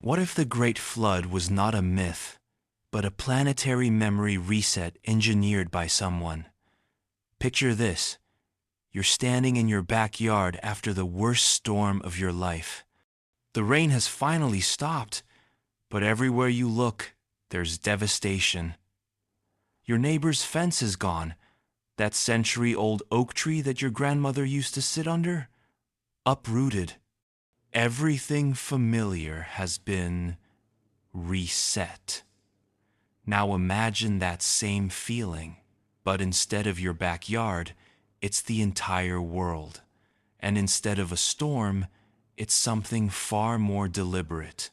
What if the Great Flood was not a myth, but a planetary memory reset engineered by someone? Picture this. You're standing in your backyard after the worst storm of your life. The rain has finally stopped, but everywhere you look, there's devastation. Your neighbor's fence is gone. That century-old oak tree that your grandmother used to sit under? Uprooted. Everything familiar has been reset. Now imagine that same feeling, but instead of your backyard, it's the entire world. And instead of a storm, it's something far more deliberate.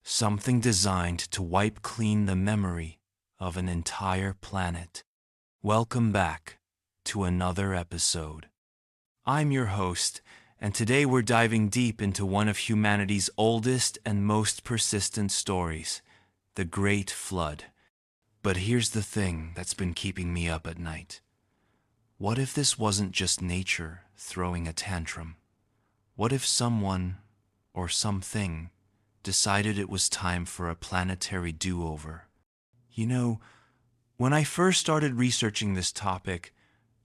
Something designed to wipe clean the memory of an entire planet. Welcome back to another episode. I'm your host, and today we're diving deep into one of humanity's oldest and most persistent stories, the Great Flood. But here's the thing that's been keeping me up at night. What if this wasn't just nature throwing a tantrum? What if someone, or something, decided it was time for a planetary do-over? You know, when I first started researching this topic,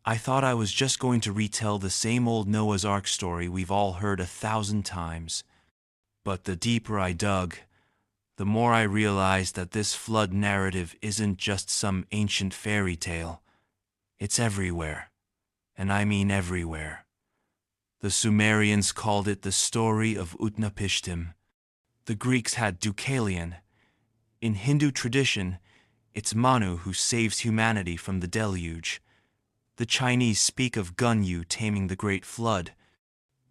I thought I was just going to retell the same old Noah's Ark story we've all heard 1,000 times. But the deeper I dug, the more I realized that this flood narrative isn't just some ancient fairy tale. It's everywhere. And I mean everywhere. The Sumerians called it the story of Utnapishtim. The Greeks had Deucalion. In Hindu tradition, it's Manu who saves humanity from the deluge. The Chinese speak of Gunyu taming the Great Flood.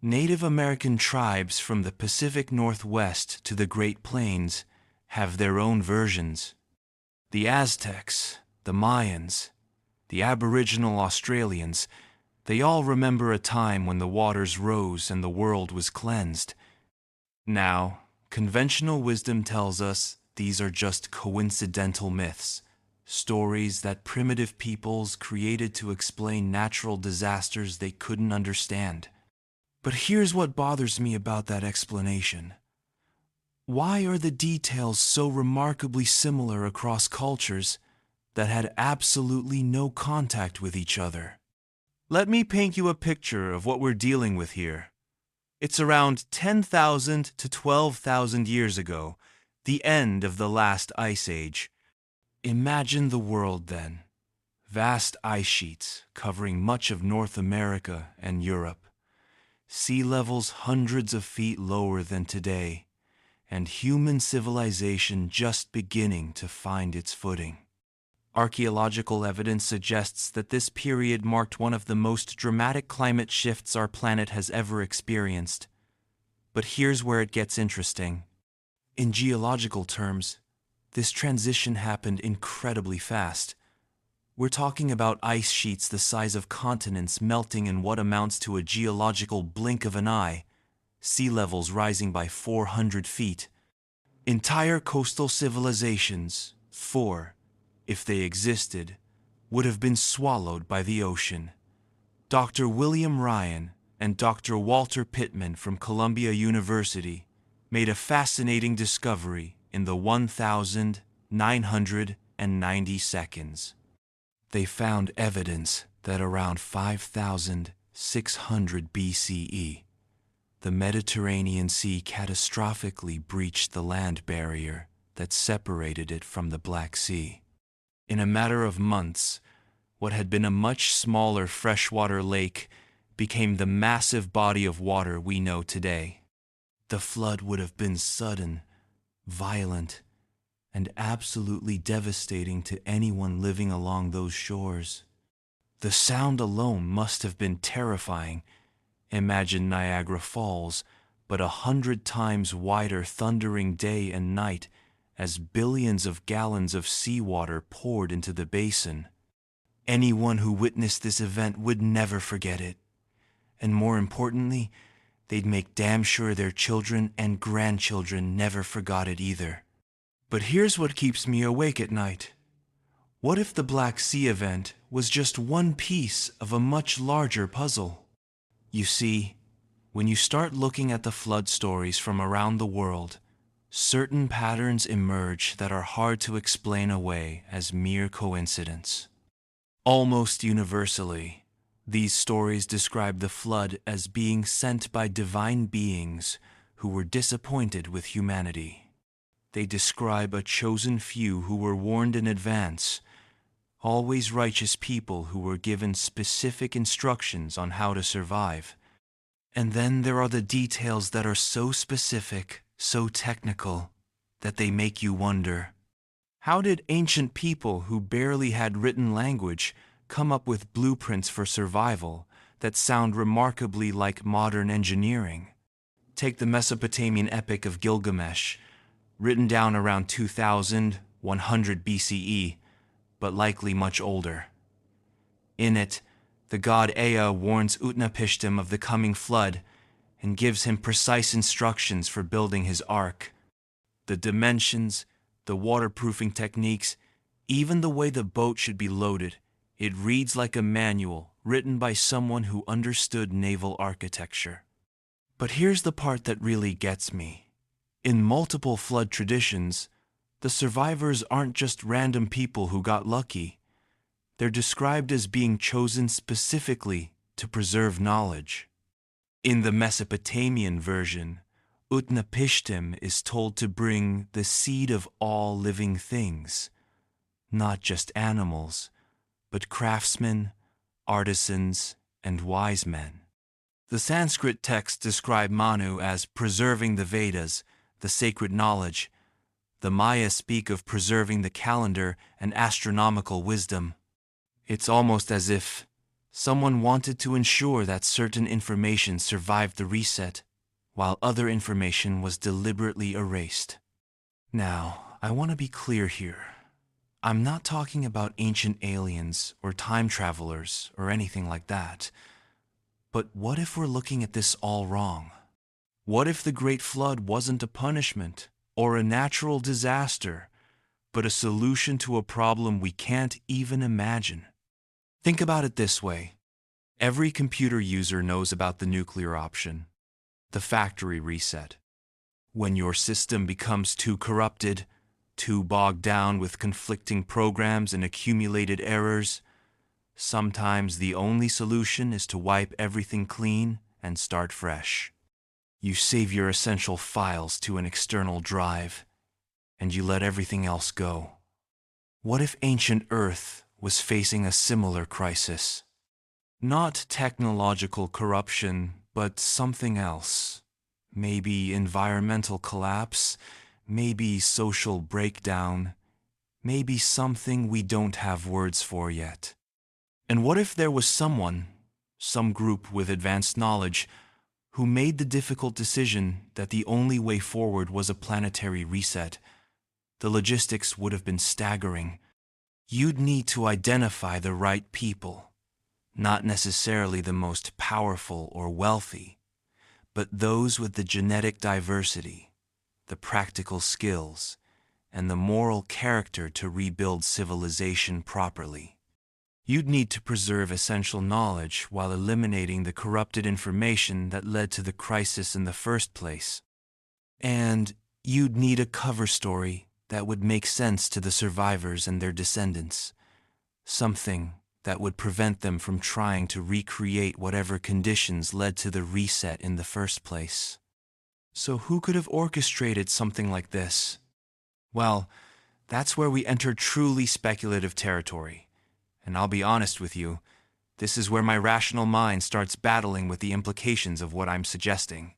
Native American tribes from the Pacific Northwest to the Great Plains have their own versions. The Aztecs, the Mayans, the Aboriginal Australians, they all remember a time when the waters rose and the world was cleansed. Now, conventional wisdom tells us these are just coincidental myths. Stories that primitive peoples created to explain natural disasters they couldn't understand. But here's what bothers me about that explanation. Why are the details so remarkably similar across cultures that had absolutely no contact with each other? Let me paint you a picture of what we're dealing with here. It's around 10,000 to 12,000 years ago, the end of the last ice age. Imagine the world then. Vast ice sheets covering much of North America and Europe. Sea levels hundreds of feet lower than today, and human civilization just beginning to find its footing. Archaeological evidence suggests that this period marked one of the most dramatic climate shifts our planet has ever experienced. But here's where it gets interesting. In geological terms, this transition happened incredibly fast. We're talking about ice sheets the size of continents melting in what amounts to a geological blink of an eye, sea levels rising by 400 feet. Entire coastal civilizations, if they existed, would have been swallowed by the ocean. Dr. William Ryan and Dr. Walter Pittman from Columbia University made a fascinating discovery in the 1,990 seconds. They found evidence that around 5,600 BCE, the Mediterranean Sea catastrophically breached the land barrier that separated it from the Black Sea. In a matter of months, what had been a much smaller freshwater lake became the massive body of water we know today. The flood would have been sudden, violent, and absolutely devastating to anyone living along those shores. The sound alone must have been terrifying. Imagine Niagara Falls, but 100 times wider, thundering day and night as billions of gallons of seawater poured into the basin. Anyone who witnessed this event would never forget it. And more importantly, they'd make damn sure their children and grandchildren never forgot it either. But here's what keeps me awake at night. What if the Black Sea event was just one piece of a much larger puzzle? You see, when you start looking at the flood stories from around the world, certain patterns emerge that are hard to explain away as mere coincidence. Almost universally, these stories describe the flood as being sent by divine beings who were disappointed with humanity. They describe a chosen few who were warned in advance, always righteous people who were given specific instructions on how to survive. And then there are the details that are so specific, so technical, that they make you wonder, how did ancient people who barely had written language come up with blueprints for survival that sound remarkably like modern engineering? Take the Mesopotamian epic of Gilgamesh, written down around 2100 BCE, but likely much older. In it, the god Ea warns Utnapishtim of the coming flood and gives him precise instructions for building his ark. The dimensions, the waterproofing techniques, even the way the boat should be loaded, it reads like a manual written by someone who understood naval architecture. But here's the part that really gets me. In multiple flood traditions, the survivors aren't just random people who got lucky. They're described as being chosen specifically to preserve knowledge. In the Mesopotamian version, Utnapishtim is told to bring the seed of all living things, not just animals, but craftsmen, artisans, and wise men. The Sanskrit texts describe Manu as preserving the Vedas, the sacred knowledge. The Maya speak of preserving the calendar and astronomical wisdom. It's almost as if someone wanted to ensure that certain information survived the reset, while other information was deliberately erased. Now, I want to be clear here. I'm not talking about ancient aliens or time travelers or anything like that. But what if we're looking at this all wrong? What if the Great Flood wasn't a punishment or a natural disaster, but a solution to a problem we can't even imagine? Think about it this way. Every computer user knows about the nuclear option, the factory reset. When your system becomes too corrupted, too bogged down with conflicting programs and accumulated errors, sometimes the only solution is to wipe everything clean and start fresh. You save your essential files to an external drive, and you let everything else go. What if ancient Earth was facing a similar crisis? Not technological corruption, but something else. Maybe environmental collapse, maybe social breakdown, maybe something we don't have words for yet. And what if there was someone, some group with advanced knowledge, who made the difficult decision that the only way forward was a planetary reset? The logistics would have been staggering. You'd need to identify the right people, not necessarily the most powerful or wealthy, but those with the genetic diversity, the practical skills, and the moral character to rebuild civilization properly. You'd need to preserve essential knowledge while eliminating the corrupted information that led to the crisis in the first place. And you'd need a cover story that would make sense to the survivors and their descendants, something that would prevent them from trying to recreate whatever conditions led to the reset in the first place. So who could have orchestrated something like this? Well, that's where we enter truly speculative territory. And I'll be honest with you, this is where my rational mind starts battling with the implications of what I'm suggesting.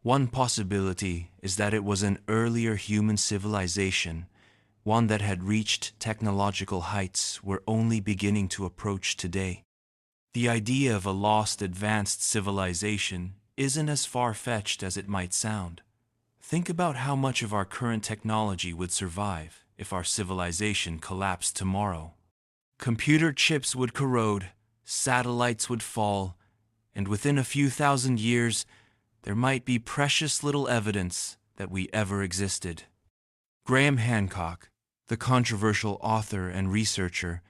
One possibility is that it was an earlier human civilization, one that had reached technological heights we're only beginning to approach today. The idea of a lost advanced civilization isn't as far-fetched as it might sound. Think about how much of our current technology would survive if our civilization collapsed tomorrow. Computer chips would corrode, satellites would fall, and within a few thousand years, there might be precious little evidence that we ever existed. Graham Hancock, the controversial author and researcher,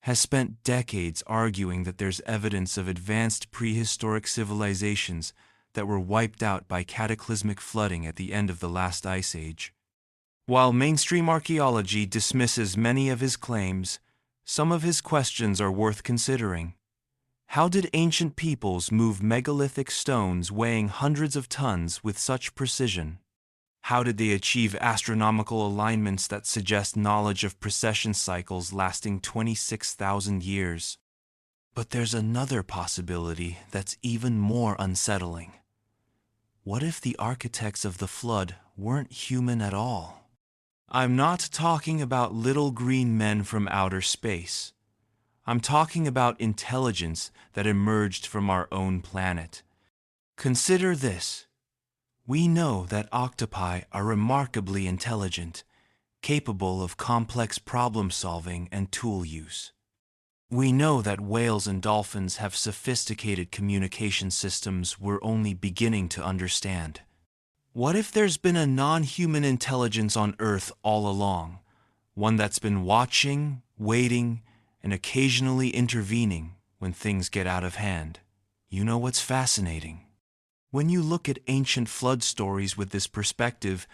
has spent decades arguing that there's evidence of advanced prehistoric civilizations that were wiped out by cataclysmic flooding at the end of the last ice age. While mainstream archaeology dismisses many of his claims, some of his questions are worth considering. How did ancient peoples move megalithic stones weighing hundreds of tons with such precision? How did they achieve astronomical alignments that suggest knowledge of precession cycles lasting 26,000 years? But there's another possibility that's even more unsettling. What if the architects of the flood weren't human at all? I'm not talking about little green men from outer space. I'm talking about intelligence that emerged from our own planet. Consider this. We know that octopi are remarkably intelligent, capable of complex problem-solving and tool use. We know that whales and dolphins have sophisticated communication systems we're only beginning to understand. What if there's been a non-human intelligence on Earth all along, one that's been watching, waiting, and occasionally intervening when things get out of hand? You know what's fascinating? When you look at ancient flood stories with this perspective,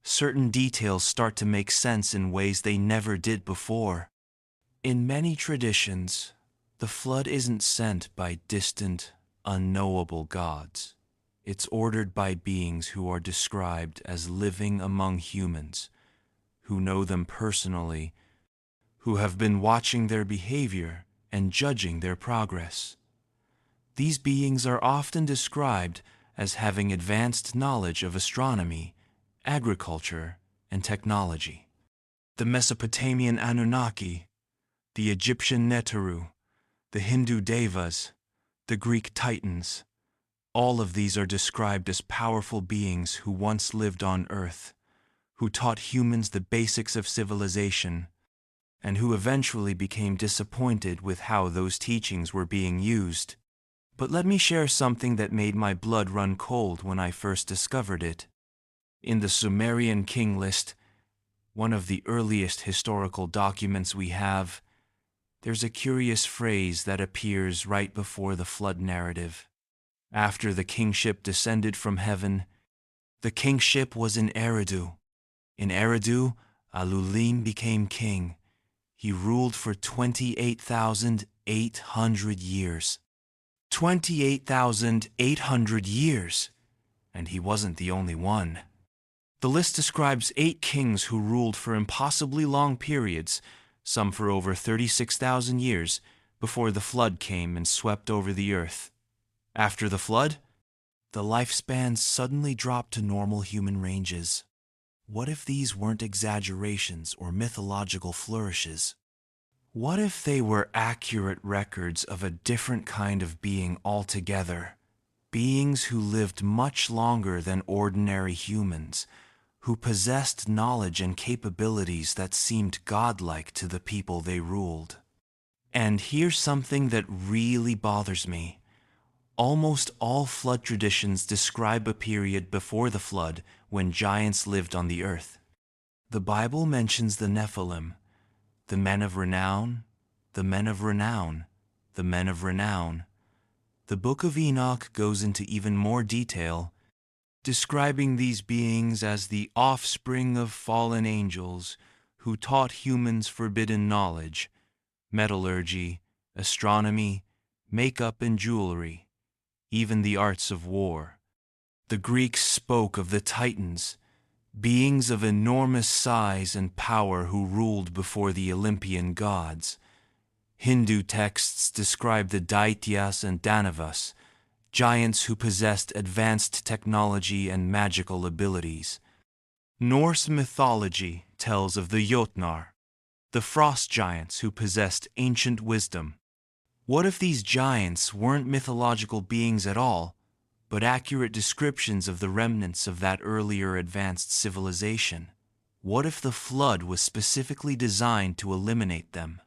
certain details start to make sense in ways they never did before. In many traditions, the flood isn't sent by distant, unknowable gods. It's ordered by beings who are described as living among humans, who know them personally, who have been watching their behavior and judging their progress. These beings are often described as having advanced knowledge of astronomy, agriculture, and technology. The Mesopotamian Anunnaki, the Egyptian Neteru, the Hindu Devas, the Greek Titans, all of these are described as powerful beings who once lived on Earth, who taught humans the basics of civilization, and who eventually became disappointed with how those teachings were being used. But let me share something that made my blood run cold when I first discovered it. In the Sumerian king list, one of the earliest historical documents we have, there's a curious phrase that appears right before the flood narrative. After the kingship descended from heaven, the kingship was in Eridu. In Eridu, Alulim became king. He ruled for 28,800 years. 28,800 years! And he wasn't the only one. The list describes 8 kings who ruled for impossibly long periods, some for over 36,000 years, before the flood came and swept over the earth. After the flood, the lifespans suddenly dropped to normal human ranges. What if these weren't exaggerations or mythological flourishes? What if they were accurate records of a different kind of being altogether? Beings who lived much longer than ordinary humans, who possessed knowledge and capabilities that seemed godlike to the people they ruled. And here's something that really bothers me. Almost all flood traditions describe a period before the flood when giants lived on the earth. The Bible mentions the Nephilim, the men of renown, the men of renown, the men of renown. The Book of Enoch goes into even more detail, describing these beings as the offspring of fallen angels who taught humans forbidden knowledge, metallurgy, astronomy, makeup and jewelry, even the arts of war. The Greeks spoke of the Titans, beings of enormous size and power who ruled before the Olympian gods. Hindu texts describe the Daityas and Danavas, giants who possessed advanced technology and magical abilities. Norse mythology tells of the Jotnar, the frost giants who possessed ancient wisdom. What if these giants weren't mythological beings at all, but accurate descriptions of the remnants of that earlier advanced civilization? What if the flood was specifically designed to eliminate them?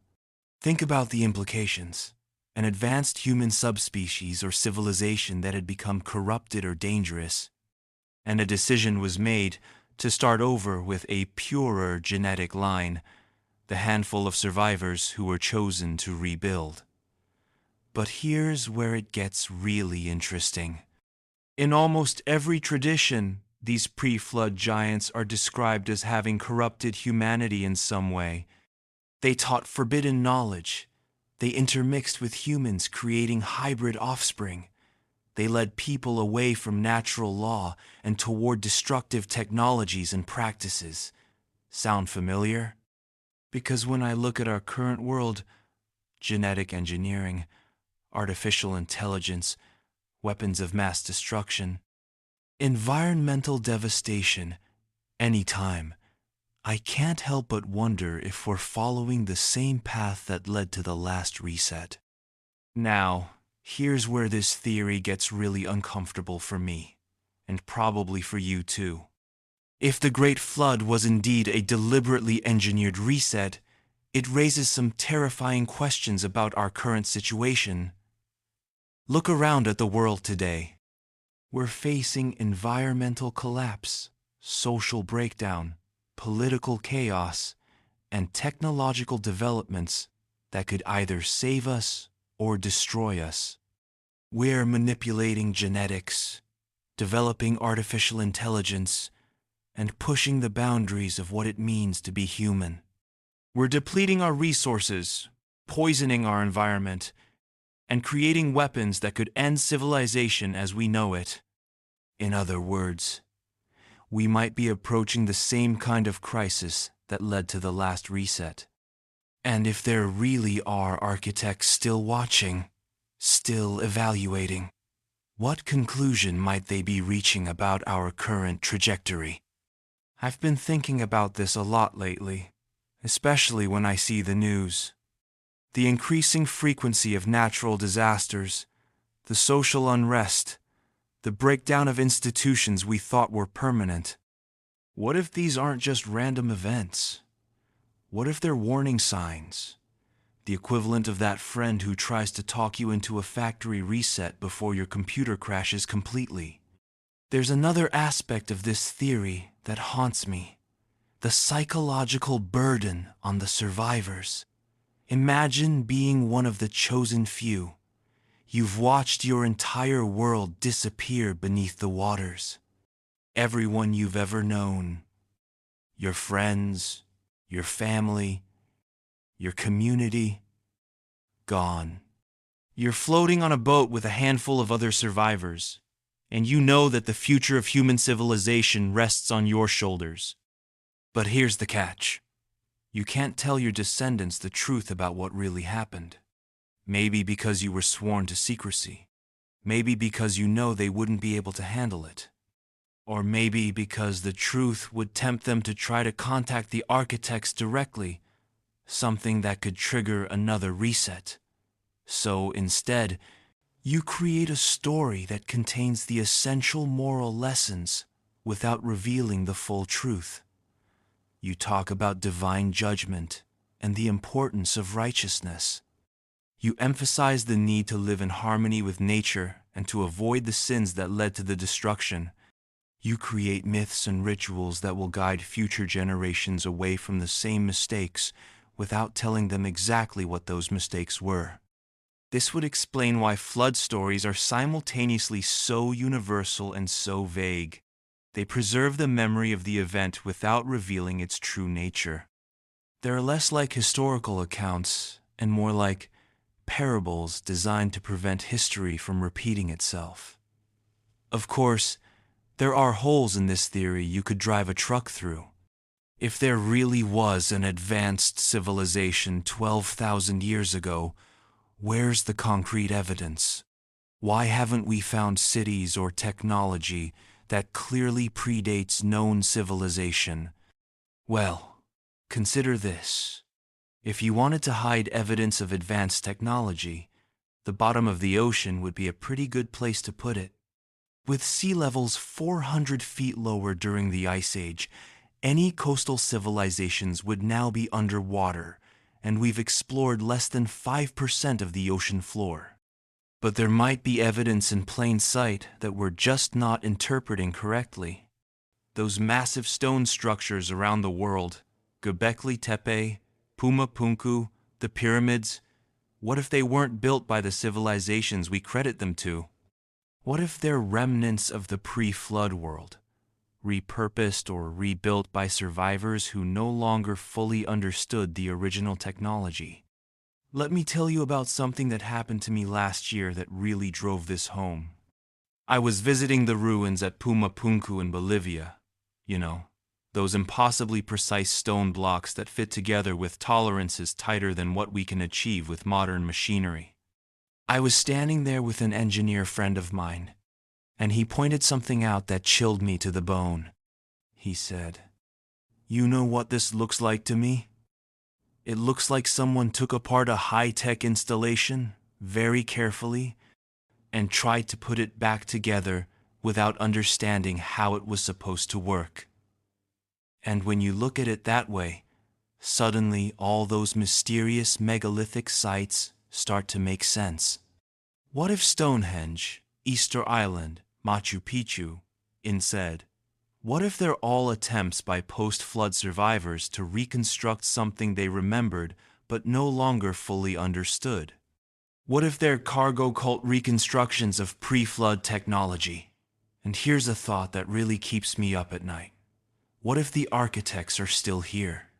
Think about the implications. An advanced human subspecies or civilization that had become corrupted or dangerous, and a decision was made to start over with a purer genetic line, the handful of survivors who were chosen to rebuild. But here's where it gets really interesting. In almost every tradition, these pre-flood giants are described as having corrupted humanity in some way. They taught forbidden knowledge. They intermixed with humans, creating hybrid offspring. They led people away from natural law and toward destructive technologies and practices. Sound familiar? Because when I look at our current world, genetic engineering, artificial intelligence, weapons of mass destruction, environmental devastation, anytime, I can't help but wonder if we're following the same path that led to the last reset. Now, here's where this theory gets really uncomfortable for me, and probably for you too. If the Great Flood was indeed a deliberately engineered reset, it raises some terrifying questions about our current situation. Look around at the world today. We're facing environmental collapse, social breakdown, political chaos, and technological developments that could either save us or destroy us. We're manipulating genetics, developing artificial intelligence, and pushing the boundaries of what it means to be human. We're depleting our resources, poisoning our environment, and creating weapons that could end civilization as we know it. In other words, we might be approaching the same kind of crisis that led to the last reset. And if there really are architects still watching, still evaluating, what conclusion might they be reaching about our current trajectory? I've been thinking about this a lot lately, especially when I see the news. The increasing frequency of natural disasters, the social unrest, the breakdown of institutions we thought were permanent. What if these aren't just random events? What if they're warning signs? The equivalent of that friend who tries to talk you into a factory reset before your computer crashes completely. There's another aspect of this theory that haunts me: the psychological burden on the survivors. Imagine being one of the chosen few. You've watched your entire world disappear beneath the waters. Everyone you've ever known, your friends, your family, your community, gone. You're floating on a boat with a handful of other survivors, and you know that the future of human civilization rests on your shoulders. But here's the catch. You can't tell your descendants the truth about what really happened. Maybe because you were sworn to secrecy. Maybe because you know they wouldn't be able to handle it. Or maybe because the truth would tempt them to try to contact the architects directly, something that could trigger another reset. So instead, you create a story that contains the essential moral lessons without revealing the full truth. You talk about divine judgment and the importance of righteousness. You emphasize the need to live in harmony with nature and to avoid the sins that led to the destruction. You create myths and rituals that will guide future generations away from the same mistakes without telling them exactly what those mistakes were. This would explain why flood stories are simultaneously so universal and so vague. They preserve the memory of the event without revealing its true nature. They're less like historical accounts and more like parables designed to prevent history from repeating itself. Of course, there are holes in this theory you could drive a truck through. If there really was an advanced civilization 12,000 years ago, where's the concrete evidence? Why haven't we found cities or technology that clearly predates known civilization? Well, consider this. If you wanted to hide evidence of advanced technology, the bottom of the ocean would be a pretty good place to put it. With sea levels 400 feet lower during the Ice Age, any coastal civilizations would now be underwater, and we've explored less than 5% of the ocean floor. But there might be evidence in plain sight that we're just not interpreting correctly. Those massive stone structures around the world, Göbekli Tepe, Puma Punku, the pyramids, what if they weren't built by the civilizations we credit them to? What if they're remnants of the pre-flood world, repurposed or rebuilt by survivors who no longer fully understood the original technology? Let me tell you about something that happened to me last year that really drove this home. I was visiting the ruins at Pumapunku in Bolivia. You know, those impossibly precise stone blocks that fit together with tolerances tighter than what we can achieve with modern machinery. I was standing there with an engineer friend of mine, and he pointed something out that chilled me to the bone. He said, "You know what this looks like to me? It looks like someone took apart a high-tech installation very carefully and tried to put it back together without understanding how it was supposed to work. And when you look at it that way, suddenly all those mysterious megalithic sites start to make sense. What if Stonehenge, Easter Island, Machu Picchu, instead? What if they're all attempts by post-flood survivors to reconstruct something they remembered but no longer fully understood? What if they're cargo cult reconstructions of pre-flood technology? And here's a thought that really keeps me up at night. What if the architects are still here?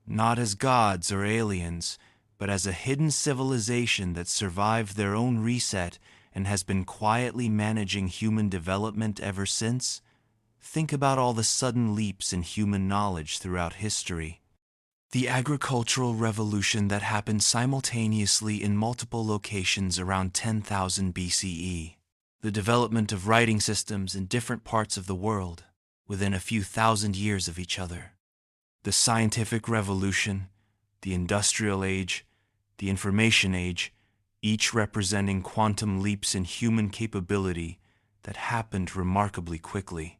Not as gods or aliens, but as a hidden civilization that survived their own reset and has been quietly managing human development ever since? Think about all the sudden leaps in human knowledge throughout history. The agricultural revolution that happened simultaneously in multiple locations around 10,000 BCE. The development of writing systems in different parts of the world within a few thousand years of each other. The scientific revolution, the industrial age, the information age, each representing quantum leaps in human capability that happened remarkably quickly.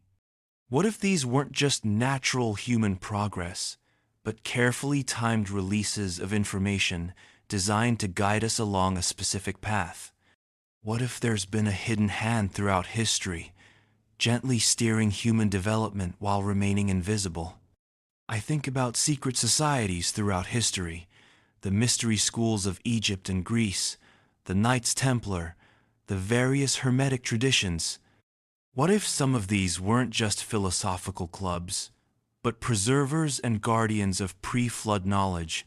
What if these weren't just natural human progress, but carefully timed releases of information designed to guide us along a specific path? What if there's been a hidden hand throughout history, gently steering human development while remaining invisible? I think about secret societies throughout history, the mystery schools of Egypt and Greece, the Knights Templar, the various Hermetic traditions. What if some of these weren't just philosophical clubs, but preservers and guardians of pre-flood knowledge?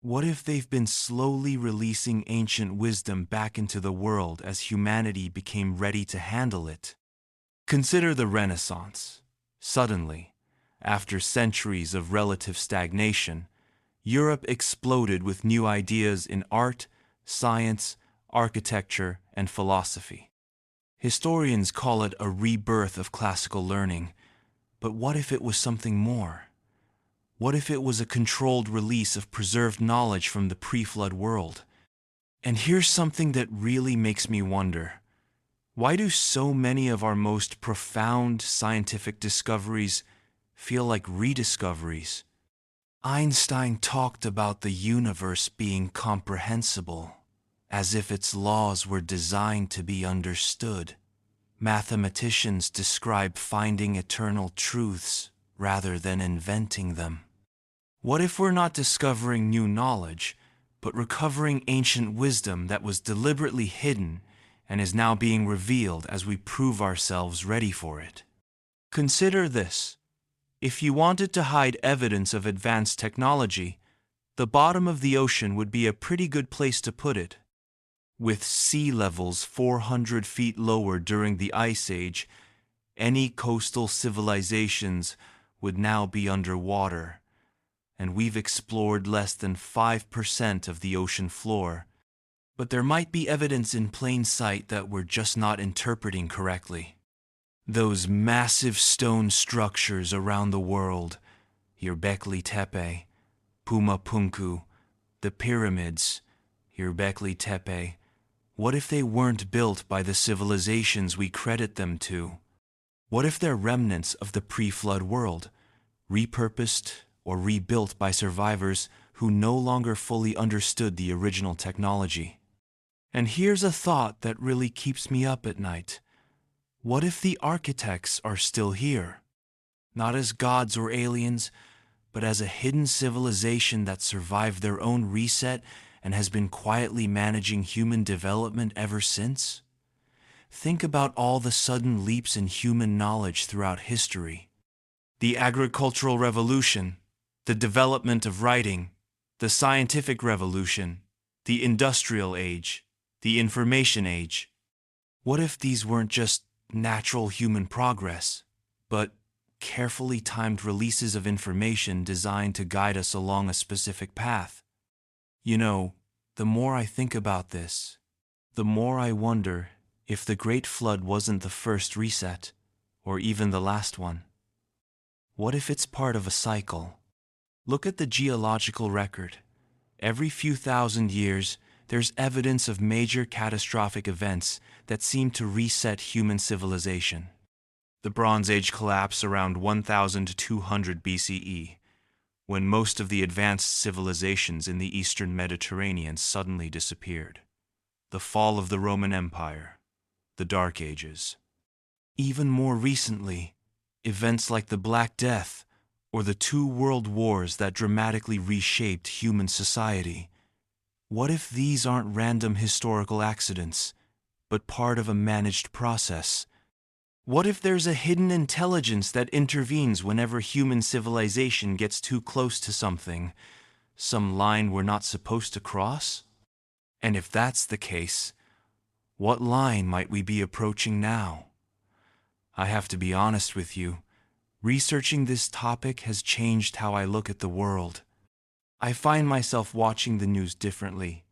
What if they've been slowly releasing ancient wisdom back into the world as humanity became ready to handle it? Consider the Renaissance. Suddenly, after centuries of relative stagnation, Europe exploded with new ideas in art, science, architecture, and philosophy. Historians call it a rebirth of classical learning, but what if it was something more? What if it was a controlled release of preserved knowledge from the pre-flood world? And here's something that really makes me wonder. Why do so many of our most profound scientific discoveries feel like rediscoveries? Einstein talked about the universe being comprehensible, as if its laws were designed to be understood. Mathematicians describe finding eternal truths rather than inventing them. What if we're not discovering new knowledge, but recovering ancient wisdom that was deliberately hidden and is now being revealed as we prove ourselves ready for it? Consider this. If you wanted to hide evidence of advanced technology, the bottom of the ocean would be a pretty good place to put it. With sea levels 400 feet lower during the Ice Age, any coastal civilizations would now be underwater, and we've explored less than 5% of the ocean floor. But there might be evidence in plain sight that we're just not interpreting correctly. Those massive stone structures around the world, Göbekli Tepe, Pumapunku, the pyramids, Göbekli Tepe, what if they weren't built by the civilizations we credit them to? What if they're remnants of the pre-flood world, repurposed or rebuilt by survivors who no longer fully understood the original technology? And here's a thought that really keeps me up at night. What if the architects are still here? Not as gods or aliens, but as a hidden civilization that survived their own reset and has been quietly managing human development ever since? Think about all the sudden leaps in human knowledge throughout history. The agricultural revolution, the development of writing, the scientific revolution, the industrial age, the information age. What if these weren't just natural human progress, but carefully timed releases of information designed to guide us along a specific path? You know, the more I think about this, the more I wonder if the Great Flood wasn't the first reset, or even the last one. What if it's part of a cycle? Look at the geological record. Every few thousand years, there's evidence of major catastrophic events that seem to reset human civilization. The Bronze Age collapse around 1200 BCE, when most of the advanced civilizations in the Eastern Mediterranean suddenly disappeared. The fall of the Roman Empire, the Dark Ages. Even more recently, events like the Black Death or the two world wars that dramatically reshaped human society. What if these aren't random historical accidents, but part of a managed process? What if there's a hidden intelligence that intervenes whenever human civilization gets too close to something, some line we're not supposed to cross? And if that's the case, what line might we be approaching now? I have to be honest with you. Researching this topic has changed how I look at the world. I find myself watching the news differently,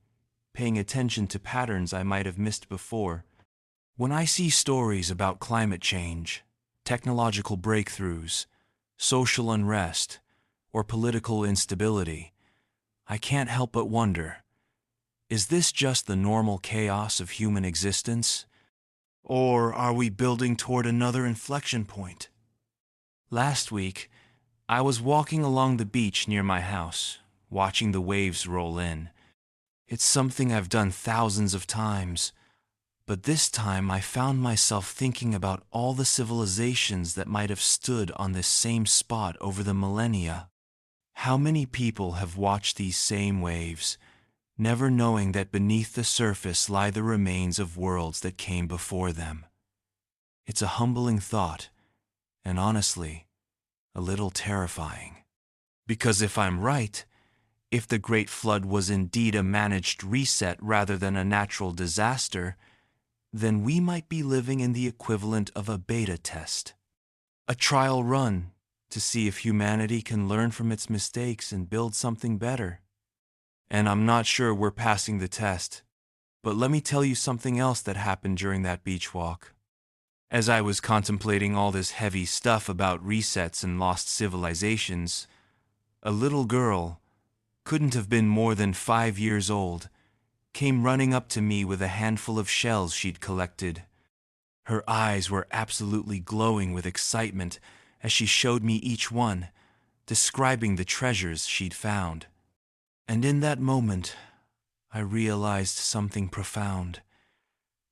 paying attention to patterns I might have missed before. When I see stories about climate change, technological breakthroughs, social unrest, or political instability, I can't help but wonder, is this just the normal chaos of human existence? Or are we building toward another inflection point? Last week, I was walking along the beach near my house, watching the waves roll in. It's something I've done thousands of times, but this time I found myself thinking about all the civilizations that might have stood on this same spot over the millennia. How many people have watched these same waves, never knowing that beneath the surface lie the remains of worlds that came before them? It's a humbling thought, and honestly, a little terrifying. Because if I'm right, if the Great Flood was indeed a managed reset rather than a natural disaster, then we might be living in the equivalent of a beta test, a trial run to see if humanity can learn from its mistakes and build something better. And I'm not sure we're passing the test, but let me tell you something else that happened during that beach walk. As I was contemplating all this heavy stuff about resets and lost civilizations, a little girl, couldn't have been more than 5 years old, came running up to me with a handful of shells she'd collected. Her eyes were absolutely glowing with excitement as she showed me each one, describing the treasures she'd found. And in that moment, I realized something profound.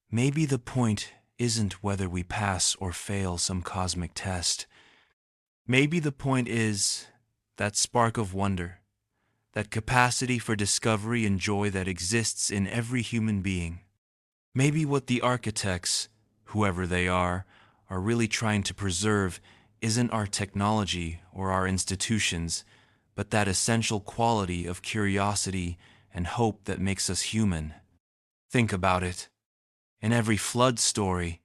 Maybe the point isn't whether we pass or fail some cosmic test. Maybe the point is that spark of wonder, that capacity for discovery and joy that exists in every human being. Maybe what the architects, whoever they are really trying to preserve isn't our technology or our institutions, but that essential quality of curiosity and hope that makes us human. Think about it. In every flood story,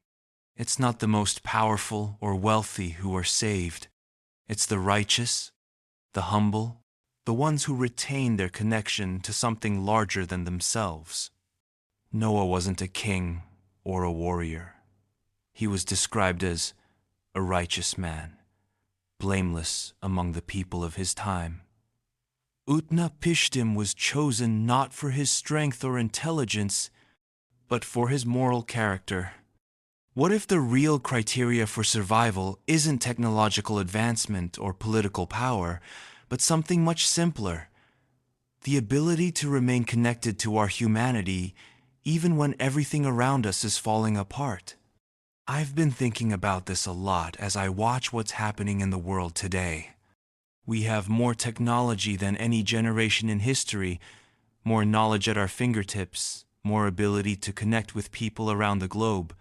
it's not the most powerful or wealthy who are saved. It's the righteous, the humble, the ones who retain their connection to something larger than themselves. Noah wasn't a king or a warrior. He was described as a righteous man, blameless among the people of his time. Utnapishtim was chosen not for his strength or intelligence, but for his moral character. What if the real criteria for survival isn't technological advancement or political power, but something much simpler? The ability to remain connected to our humanity even when everything around us is falling apart. I've been thinking about this a lot as I watch what's happening in the world today. We have more technology than any generation in history, more knowledge at our fingertips, more ability to connect with people around the globe.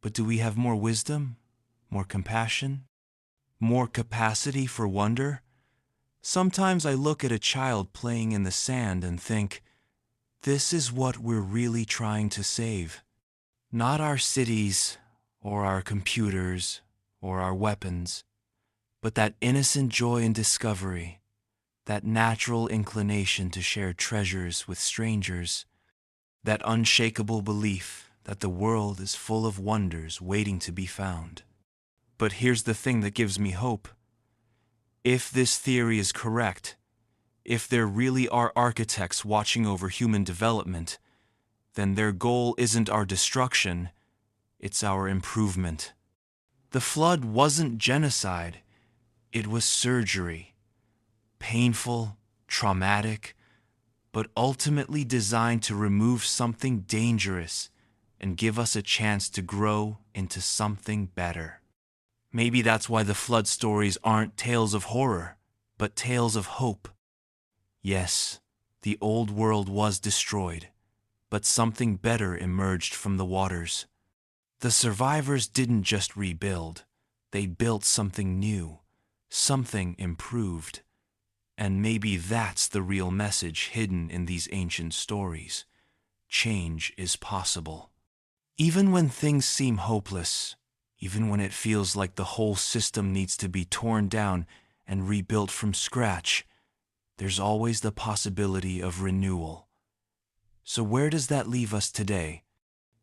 But do we have more wisdom, more compassion, more capacity for wonder? Sometimes I look at a child playing in the sand and think, this is what we're really trying to save. Not our cities, or our computers, or our weapons, but that innocent joy in discovery, that natural inclination to share treasures with strangers, that unshakable belief that the world is full of wonders waiting to be found. But here's the thing that gives me hope. If this theory is correct, if there really are architects watching over human development, then their goal isn't our destruction, it's our improvement. The flood wasn't genocide, it was surgery. Painful, traumatic, but ultimately designed to remove something dangerous and give us a chance to grow into something better. Maybe that's why the flood stories aren't tales of horror, but tales of hope. Yes, the old world was destroyed, but something better emerged from the waters. The survivors didn't just rebuild, they built something new, something improved. And maybe that's the real message hidden in these ancient stories. Change is possible. Even when things seem hopeless, even when it feels like the whole system needs to be torn down and rebuilt from scratch, there's always the possibility of renewal. So where does that leave us today?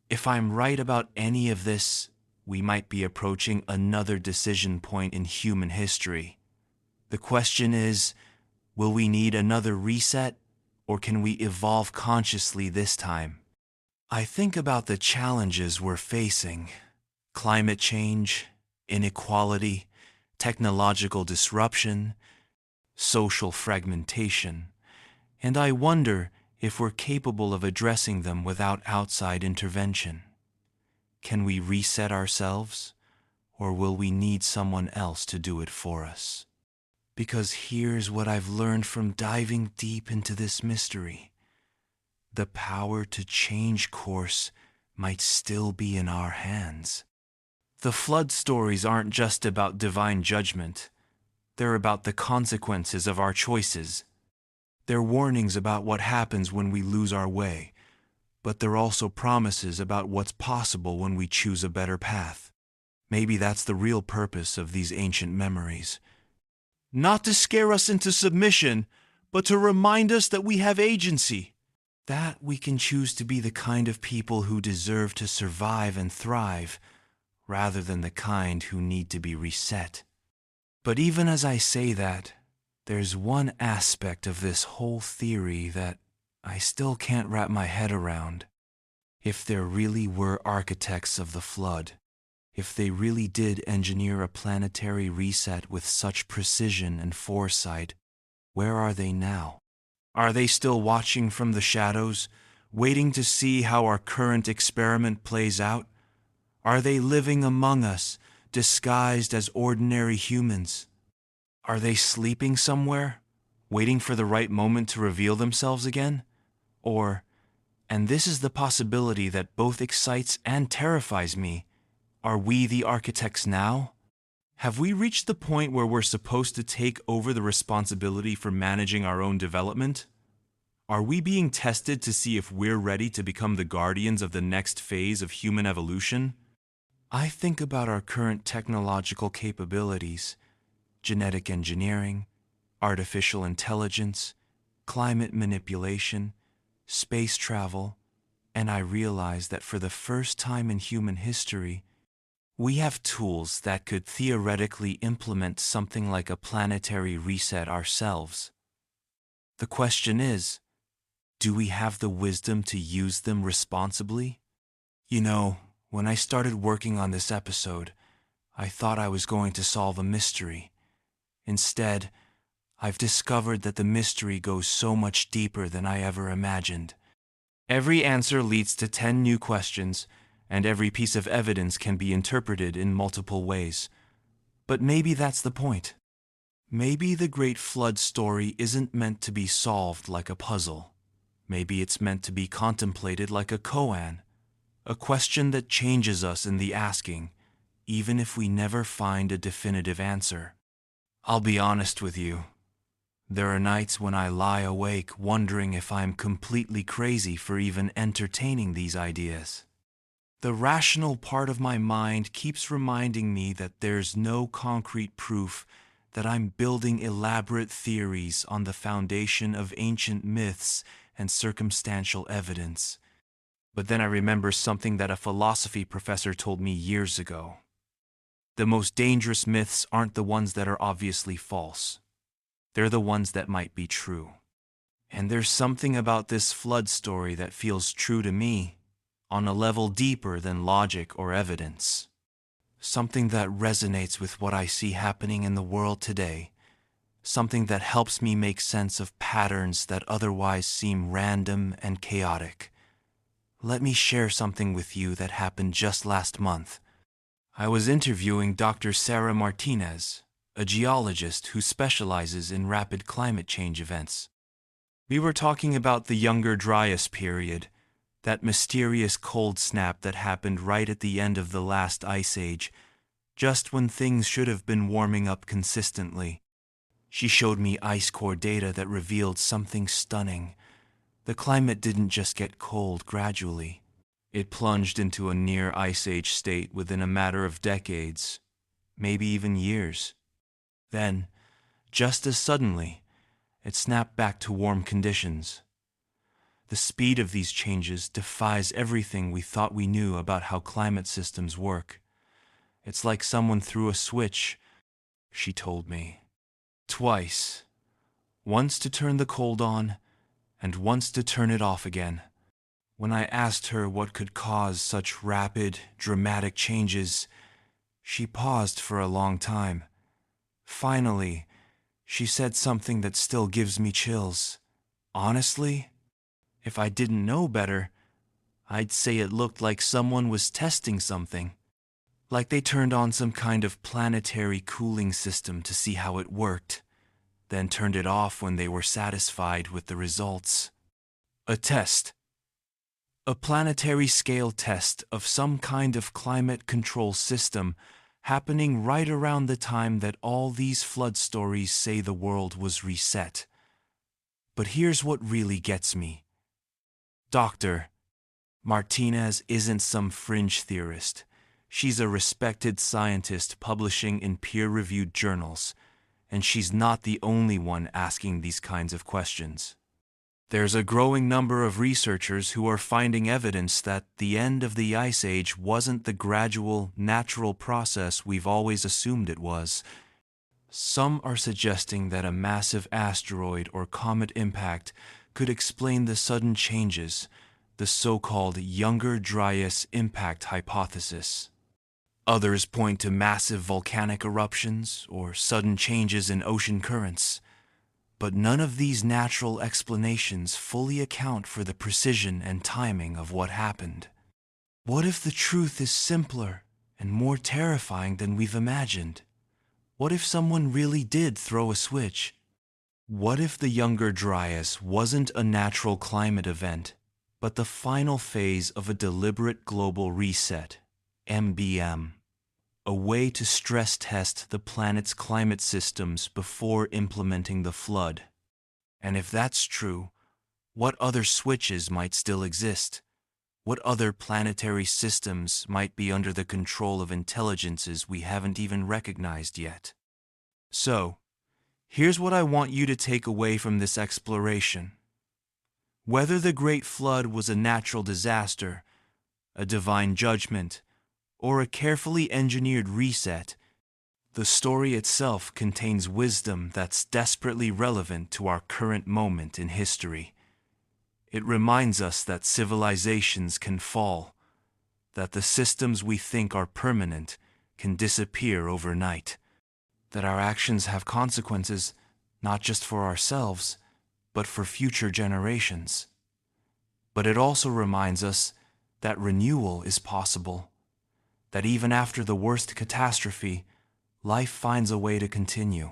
If I'm right about any of this, we might be approaching another decision point in human history. The question is, will we need another reset, or can we evolve consciously this time? I think about the challenges we're facing: climate change, inequality, technological disruption, social fragmentation, and I wonder if we're capable of addressing them without outside intervention. Can we reset ourselves, or will we need someone else to do it for us? Because here's what I've learned from diving deep into this mystery. The power to change course might still be in our hands. The flood stories aren't just about divine judgment. They're about the consequences of our choices. They're warnings about what happens when we lose our way, but they're also promises about what's possible when we choose a better path. Maybe that's the real purpose of these ancient memories. Not to scare us into submission, but to remind us that we have agency, that we can choose to be the kind of people who deserve to survive and thrive, rather than the kind who need to be reset. But even as I say that, there's one aspect of this whole theory that I still can't wrap my head around. If there really were architects of the flood, if they really did engineer a planetary reset with such precision and foresight, where are they now? Are they still watching from the shadows, waiting to see how our current experiment plays out? Are they living among us, disguised as ordinary humans? Are they sleeping somewhere, waiting for the right moment to reveal themselves again? Or, and this is the possibility that both excites and terrifies me, are we the architects now? Have we reached the point where we're supposed to take over the responsibility for managing our own development? Are we being tested to see if we're ready to become the guardians of the next phase of human evolution? I think about our current technological capabilities, genetic engineering, artificial intelligence, climate manipulation, space travel, and I realize that for the first time in human history, we have tools that could theoretically implement something like a planetary reset ourselves. The question is, do we have the wisdom to use them responsibly? You know, when I started working on this episode, I thought I was going to solve a mystery. Instead, I've discovered that the mystery goes so much deeper than I ever imagined. Every answer leads to 10 new questions, and every piece of evidence can be interpreted in multiple ways. But maybe that's the point. Maybe the Great Flood story isn't meant to be solved like a puzzle. Maybe it's meant to be contemplated like a koan, A question that changes us in the asking, even if we never find a definitive answer. I'll be honest with you. There are nights when I lie awake wondering if I'm completely crazy for even entertaining these ideas. The rational part of my mind keeps reminding me that there's no concrete proof, that I'm building elaborate theories on the foundation of ancient myths and circumstantial evidence. But then I remember something that a philosophy professor told me years ago. The most dangerous myths aren't the ones that are obviously false. They're the ones that might be true. And there's something about this flood story that feels true to me, on a level deeper than logic or evidence. Something that resonates with what I see happening in the world today. Something that helps me make sense of patterns that otherwise seem random and chaotic. Let me share something with you that happened just last month. I was interviewing Dr. Sarah Martinez, a geologist who specializes in rapid climate change events. We were talking about the Younger Dryas period, that mysterious cold snap that happened right at the end of the last ice age, just when things should have been warming up consistently. She showed me ice core data that revealed something stunning. The climate didn't just get cold gradually. It plunged into a near ice age state within a matter of decades, maybe even years. Then, just as suddenly, it snapped back to warm conditions. The speed of these changes defies everything we thought we knew about how climate systems work. It's like someone threw a switch, she told me. Twice. Once to turn the cold on, and once to turn it off again. When I asked her what could cause such rapid, dramatic changes, she paused for a long time. Finally, she said something that still gives me chills. Honestly, if I didn't know better, I'd say it looked like someone was testing something. Like they turned on some kind of planetary cooling system to see how it worked, then turned it off when they were satisfied with the results. A test. A planetary scale test of some kind of climate control system happening right around the time that all these flood stories say the world was reset. But here's what really gets me. Dr. Martinez isn't some fringe theorist. She's a respected scientist publishing in peer-reviewed journals, and she's not the only one asking these kinds of questions. There's a growing number of researchers who are finding evidence that the end of the Ice Age wasn't the gradual, natural process we've always assumed it was. Some are suggesting that a massive asteroid or comet impact could explain the sudden changes, the so-called Younger Dryas impact hypothesis. Others point to massive volcanic eruptions or sudden changes in ocean currents. But none of these natural explanations fully account for the precision and timing of what happened. What if the truth is simpler and more terrifying than we've imagined? What if someone really did throw a switch? What if the Younger Dryas wasn't a natural climate event, but the final phase of a deliberate global reset, MBM, a way to stress test the planet's climate systems before implementing the flood? And if that's true, what other switches might still exist? What other planetary systems might be under the control of intelligences we haven't even recognized yet? So, here's what I want you to take away from this exploration. Whether the Great Flood was a natural disaster, a divine judgment, or a carefully engineered reset, the story itself contains wisdom that's desperately relevant to our current moment in history. It reminds us that civilizations can fall, that the systems we think are permanent can disappear overnight, that our actions have consequences not just for ourselves, but for future generations. But it also reminds us that renewal is possible, that even after the worst catastrophe, life finds a way to continue.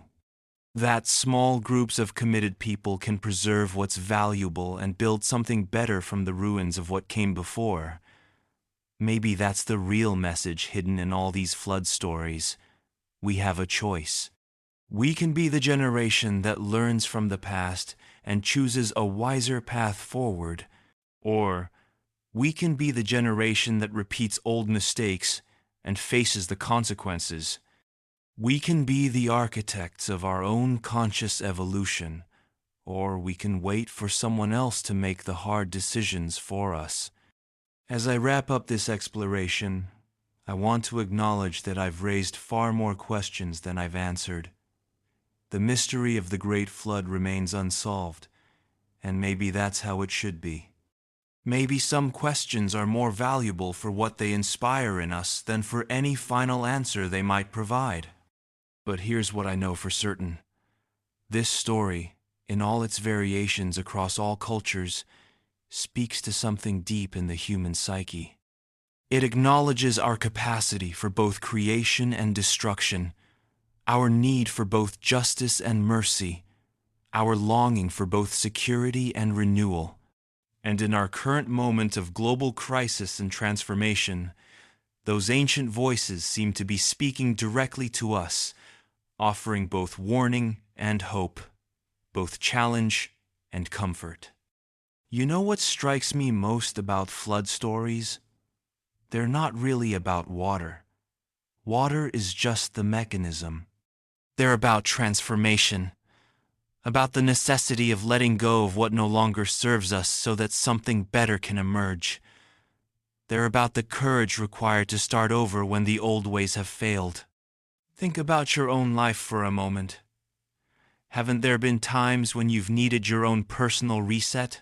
That small groups of committed people can preserve what's valuable and build something better from the ruins of what came before. Maybe that's the real message hidden in all these flood stories. We have a choice. We can be the generation that learns from the past and chooses a wiser path forward, or we can be the generation that repeats old mistakes and faces the consequences. We can be the architects of our own conscious evolution, or we can wait for someone else to make the hard decisions for us. As I wrap up this exploration, I want to acknowledge that I've raised far more questions than I've answered. The mystery of the Great Flood remains unsolved, and maybe that's how it should be. Maybe some questions are more valuable for what they inspire in us than for any final answer they might provide. But here's what I know for certain. This story, in all its variations across all cultures, speaks to something deep in the human psyche. It acknowledges our capacity for both creation and destruction, our need for both justice and mercy, our longing for both security and renewal. And in our current moment of global crisis and transformation, those ancient voices seem to be speaking directly to us, offering both warning and hope, both challenge and comfort. You know what strikes me most about flood stories? They're not really about water. Water is just the mechanism. They're about transformation, about the necessity of letting go of what no longer serves us so that something better can emerge. They're about the courage required to start over when the old ways have failed. Think about your own life for a moment. Haven't there been times when you've needed your own personal reset?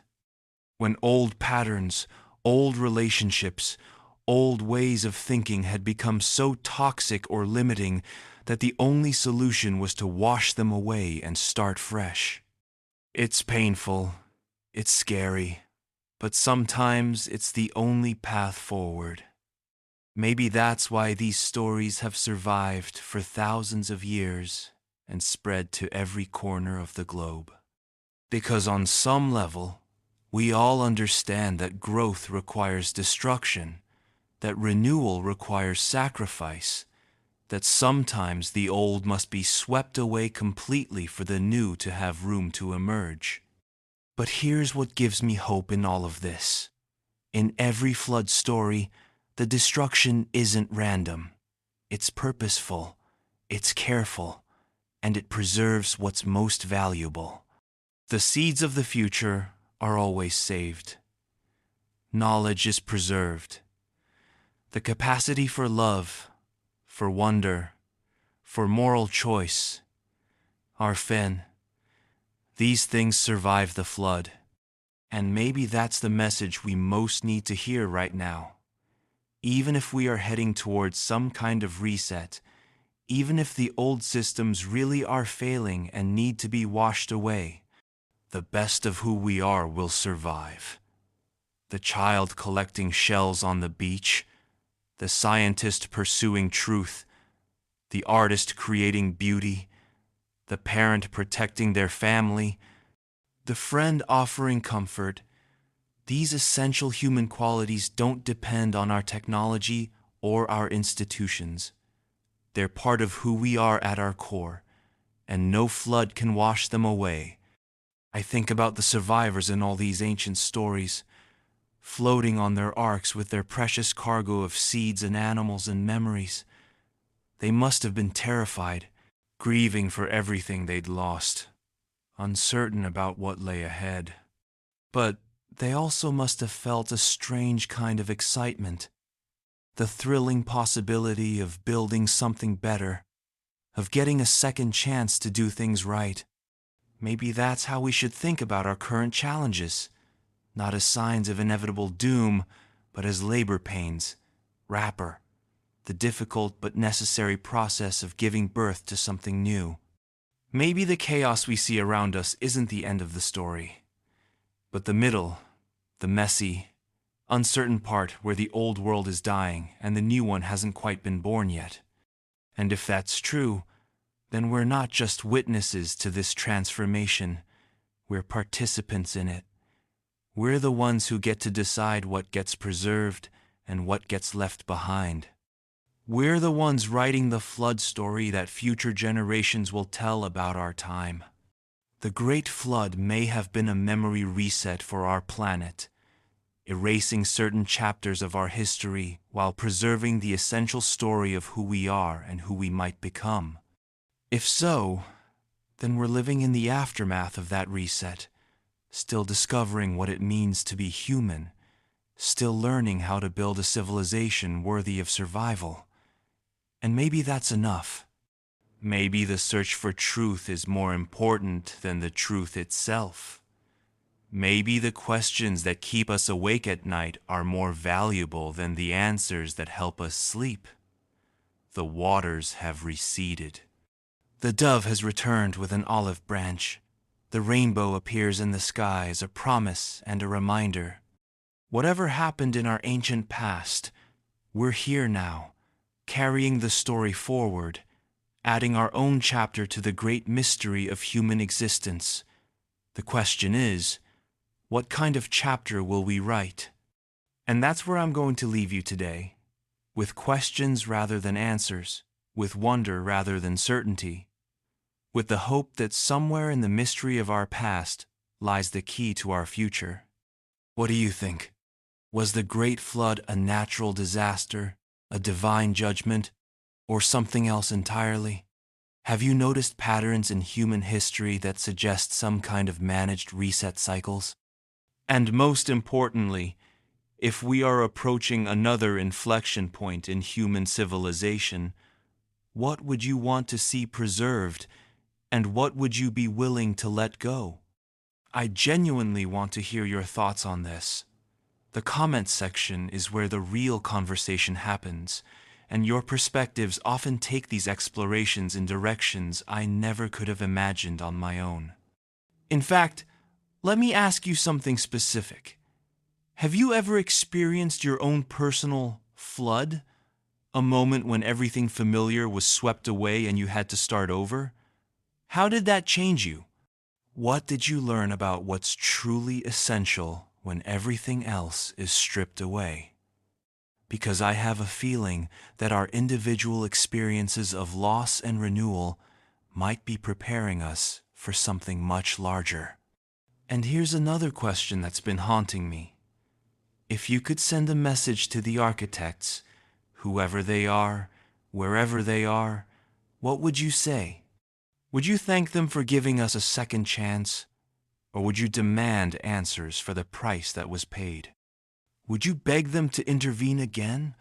When old patterns, old relationships, old ways of thinking had become so toxic or limiting that the only solution was to wash them away and start fresh. It's painful, it's scary, but sometimes it's the only path forward. Maybe that's why these stories have survived for thousands of years and spread to every corner of the globe. Because on some level, we all understand that growth requires destruction, that renewal requires sacrifice, that sometimes the old must be swept away completely for the new to have room to emerge. But here's what gives me hope in all of this. In every flood story, the destruction isn't random. It's purposeful, it's careful, and it preserves what's most valuable. The seeds of the future are always saved. Knowledge is preserved. The capacity for love, for wonder, for moral choice, are fin. These things survive the flood. And maybe that's the message we most need to hear right now. Even if we are heading towards some kind of reset, even if the old systems really are failing and need to be washed away, the best of who we are will survive. The child collecting shells on the beach, the scientist pursuing truth, the artist creating beauty, the parent protecting their family, the friend offering comfort. These essential human qualities don't depend on our technology or our institutions. They're part of who we are at our core, and no flood can wash them away. I think about the survivors in all these ancient stories, floating on their arks with their precious cargo of seeds and animals and memories. They must have been terrified, grieving for everything they'd lost, uncertain about what lay ahead. But they also must have felt a strange kind of excitement, the thrilling possibility of building something better, of getting a second chance to do things right. Maybe that's how we should think about our current challenges, not as signs of inevitable doom, but as labor pains, wrapper, the difficult but necessary process of giving birth to something new. Maybe the chaos we see around us isn't the end of the story, but the middle, the messy, uncertain part where the old world is dying and the new one hasn't quite been born yet. And if that's true, then we're not just witnesses to this transformation, we're participants in it. We're the ones who get to decide what gets preserved and what gets left behind. We're the ones writing the flood story that future generations will tell about our time. The Great Flood may have been a memory reset for our planet, erasing certain chapters of our history while preserving the essential story of who we are and who we might become. If so, then we're living in the aftermath of that reset, still discovering what it means to be human, still learning how to build a civilization worthy of survival. And maybe that's enough. Maybe the search for truth is more important than the truth itself. Maybe the questions that keep us awake at night are more valuable than the answers that help us sleep. The waters have receded. The dove has returned with an olive branch. The rainbow appears in the sky as a promise and a reminder. Whatever happened in our ancient past, we're here now, carrying the story forward, adding our own chapter to the great mystery of human existence. The question is, what kind of chapter will we write? And that's where I'm going to leave you today, with questions rather than answers, with wonder rather than certainty, with the hope that somewhere in the mystery of our past lies the key to our future. What do you think? Was the Great Flood a natural disaster, a divine judgment, or something else entirely? Have you noticed patterns in human history that suggest some kind of managed reset cycles? And most importantly, if we are approaching another inflection point in human civilization, what would you want to see preserved, and what would you be willing to let go? I genuinely want to hear your thoughts on this. The comments section is where the real conversation happens, and your perspectives often take these explorations in directions I never could have imagined on my own. In fact, let me ask you something specific. Have you ever experienced your own personal flood? A moment when everything familiar was swept away and you had to start over? How did that change you? What did you learn about what's truly essential when everything else is stripped away? Because I have a feeling that our individual experiences of loss and renewal might be preparing us for something much larger. And here's another question that's been haunting me. If you could send a message to the architects, whoever they are, wherever they are, what would you say? Would you thank them for giving us a second chance? Or would you demand answers for the price that was paid? Would you beg them to intervene again?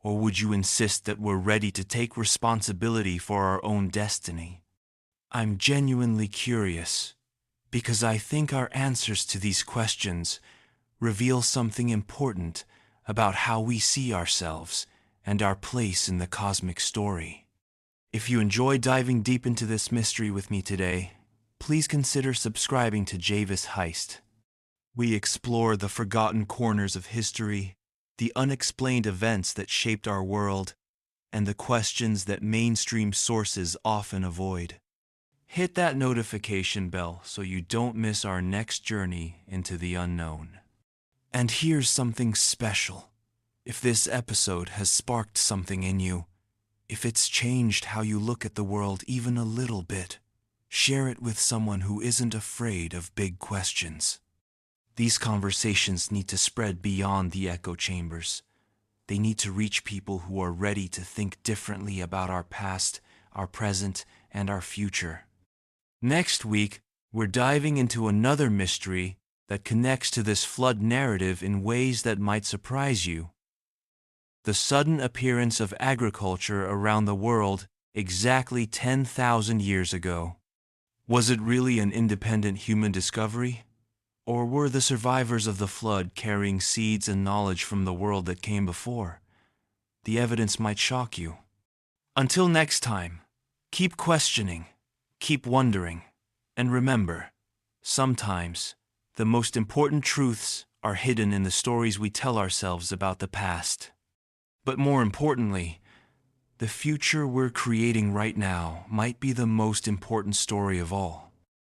Or would you insist that we're ready to take responsibility for our own destiny? I'm genuinely curious, because I think our answers to these questions reveal something important about how we see ourselves and our place in the cosmic story. If you enjoy diving deep into this mystery with me today, please consider subscribing to Javis Heist. We explore the forgotten corners of history, the unexplained events that shaped our world, and the questions that mainstream sources often avoid. Hit that notification bell so you don't miss our next journey into the unknown. And here's something special. If this episode has sparked something in you, if it's changed how you look at the world even a little bit, share it with someone who isn't afraid of big questions. These conversations need to spread beyond the echo chambers. They need to reach people who are ready to think differently about our past, our present, and our future. Next week, we're diving into another mystery that connects to this flood narrative in ways that might surprise you. The sudden appearance of agriculture around the world exactly 10,000 years ago. Was it really an independent human discovery? Or were the survivors of the flood carrying seeds and knowledge from the world that came before? The evidence might shock you. Until next time, keep questioning, keep wondering, and remember, sometimes the most important truths are hidden in the stories we tell ourselves about the past. But more importantly, the future we're creating right now might be the most important story of all.